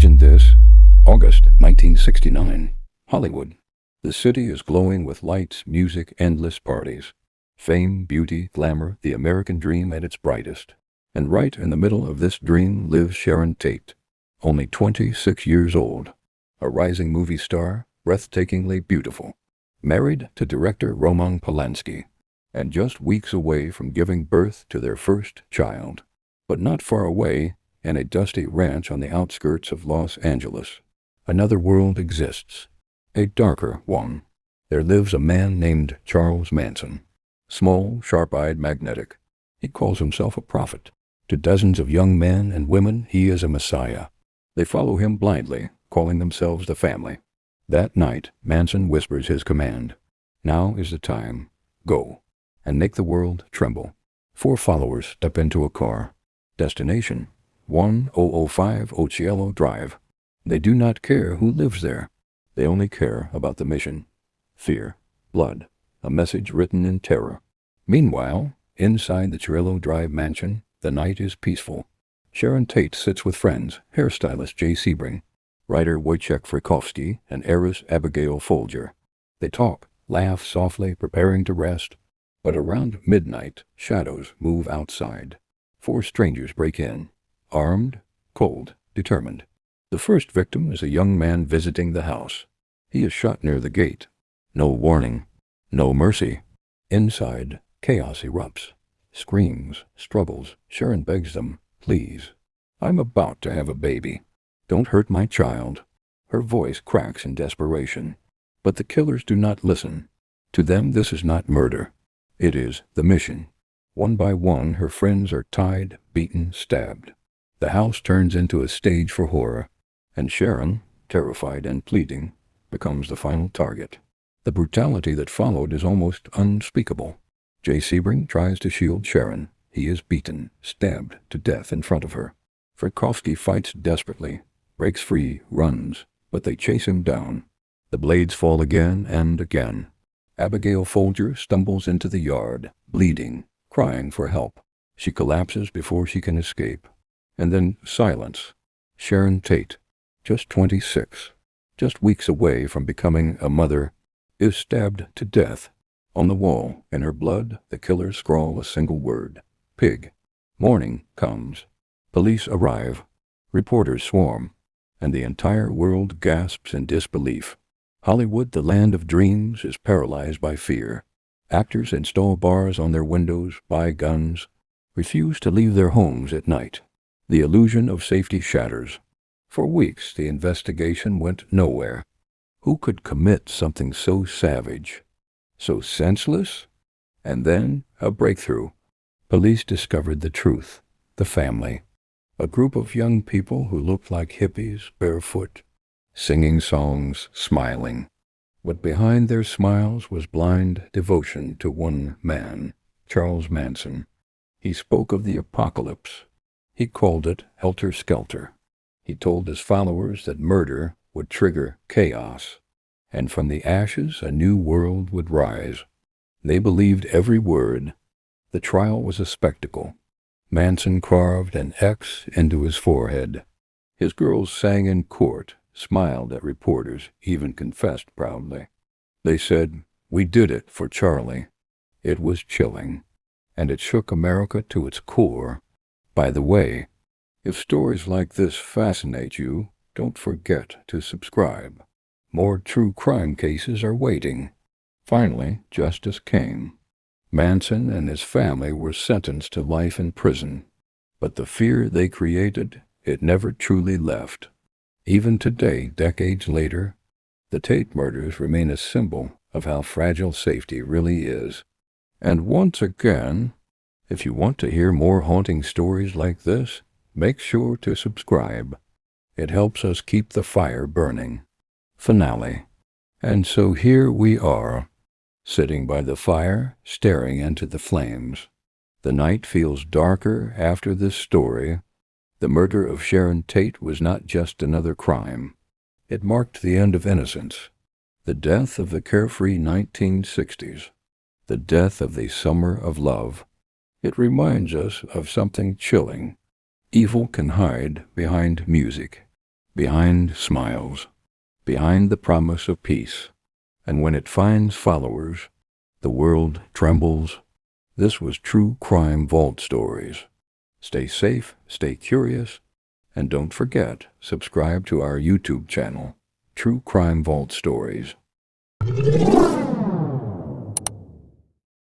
Imagine this. August 1969. Hollywood. The city is glowing with lights, music, endless parties. Fame, beauty, glamour, the American dream at its brightest. And right in the middle of this dream lives Sharon Tate, only 26 years old, a rising movie star, breathtakingly beautiful, married to director Roman Polanski, and just weeks away from giving birth to their first child. But not far away, in a dusty ranch on the outskirts of Los Angeles, another world exists, a darker one. There lives a man named Charles Manson, small, sharp-eyed, magnetic. He calls himself a prophet. To dozens of young men and women, he is a messiah. They follow him blindly, calling themselves the family. That night, Manson whispers his command. Now is the time. Go, and make the world tremble. 4 followers step into a car. Destination, 10050 Cielo Drive. They do not care who lives there. They only care about the mission. Fear, blood, a message written in terror. Meanwhile, inside the Cielo Drive mansion, the night is peaceful. Sharon Tate sits with friends, hairstylist Sebring, writer Wojciech Frykowski, and heiress Abigail Folger. They talk, laugh softly, preparing to rest. But around midnight, shadows move outside. 4 strangers break in, armed, cold, determined. The first victim is a young man visiting the house. He is shot near the gate. No warning, no mercy. Inside, chaos erupts. Screams, struggles. Sharon begs them, please. I'm about to have a baby. Don't hurt my child. Her voice cracks in desperation. But the killers do not listen. To them, this is not murder. It is the mission. One by one, her friends are tied, beaten, stabbed. The house turns into a stage for horror, and Sharon, terrified and pleading, becomes the final target. The brutality that followed is almost unspeakable. Sebring tries to shield Sharon. He is beaten, stabbed to death in front of her. Frykowski fights desperately, breaks free, runs, but they chase him down. The blades fall again and again. Abigail Folger stumbles into the yard, bleeding, crying for help. She collapses before she can escape. And then silence. Sharon Tate, just 26, just weeks away from becoming a mother, is stabbed to death. On the wall, in her blood, the killers scrawl a single word: pig. Morning comes. Police arrive. Reporters swarm. And the entire world gasps in disbelief. Hollywood, the land of dreams, is paralyzed by fear. Actors install bars on their windows, buy guns, refuse to leave their homes at night. The illusion of safety shatters. For weeks, the investigation went nowhere. Who could commit something so savage, so senseless? And then, a breakthrough. Police discovered the truth. The family. A group of young people who looked like hippies, barefoot, singing songs, smiling. But behind their smiles was blind devotion to one man, Charles Manson. He spoke of the apocalypse. He called it helter-skelter. He told his followers that murder would trigger chaos, and from the ashes a new world would rise. They believed every word. The trial was a spectacle. Manson carved an X into his forehead. His girls sang in court, smiled at reporters, even confessed proudly. They said, "We did it for Charlie." It was chilling, and it shook America to its core. By the way, if stories like this fascinate you, don't forget to subscribe. More true crime cases are waiting. Finally, justice came. Manson and his family were sentenced to life in prison. But the fear they created, it never truly left. Even today, decades later, the Tate murders remain a symbol of how fragile safety really is. And once again, if you want to hear more haunting stories like this, make sure to subscribe. It helps us keep the fire burning. Finale. And so here we are, sitting by the fire, staring into the flames. The night feels darker after this story. The murder of Sharon Tate was not just another crime. It marked the end of innocence, the death of the carefree 1960s, the death of the summer of love. It reminds us of something chilling. Evil can hide behind music. behind smiles, behind the promise of peace. And when it finds followers, the world trembles. This was True Crime Vault Stories. Stay safe, stay curious, and don't forget, subscribe to our YouTube channel, True Crime Vault Stories.